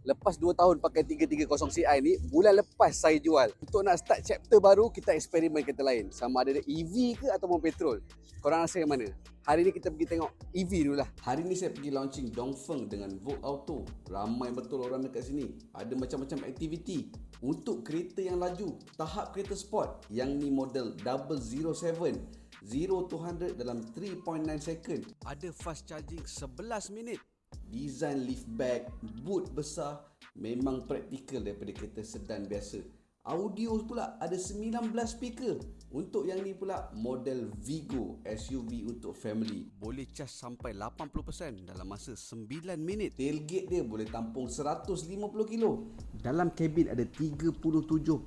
Lepas 2 tahun pakai 330Ci ni, bulan lepas saya jual. Untuk nak start chapter baru, kita eksperimen kereta lain. Sama ada EV ke ataupun petrol. Korang rasa yang mana? Hari ni kita pergi tengok EV dulu lah. Hari ni saya pergi launching Dongfeng dengan Volt Auto. Ramai betul orang dekat sini. Ada macam-macam aktiviti. Untuk kereta yang laju, tahap kereta sport. Yang ni model 007. 0 to 100 dalam 3.9 second. Ada fast charging 11 minit. Design liftback, boot besar, memang praktikal daripada kereta sedan biasa. Audio pula ada 19 speaker. Untuk yang ni pula model Vigo, SUV untuk family. Boleh cas sampai 80% dalam masa 9 minit. Tailgate dia boleh tampung 150 kilo. Dalam kabin ada 37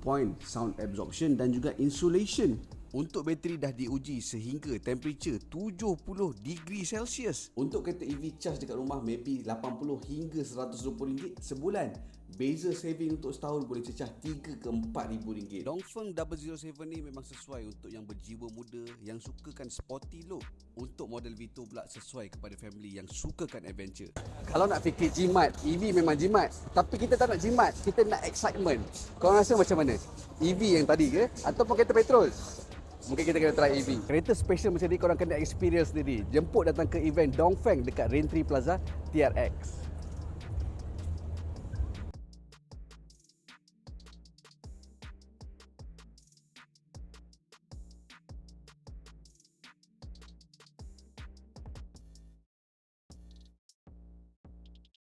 point sound absorption dan juga insulation. Untuk bateri dah diuji sehingga temperature 70 degree Celsius. Untuk kereta EV charge dekat rumah maybe 80 hingga RM120 sebulan. Beza saving untuk setahun boleh cecah RM3 ke RM4,000. Dongfeng 007 ni memang sesuai untuk yang berjiwa muda, yang sukakan sporty look. Untuk model Vito pula sesuai kepada family yang sukakan adventure. Kalau nak fikir jimat, EV memang jimat. Tapi kita tak nak jimat, kita nak excitement. Korang rasa macam mana? EV yang tadi ke? Ataupun kereta petrol? Mungkin kita kena try EV. Kereta special macam ni korang kena experience sendiri. Jemput datang ke event Dongfeng dekat Rain Tree Plaza TRX.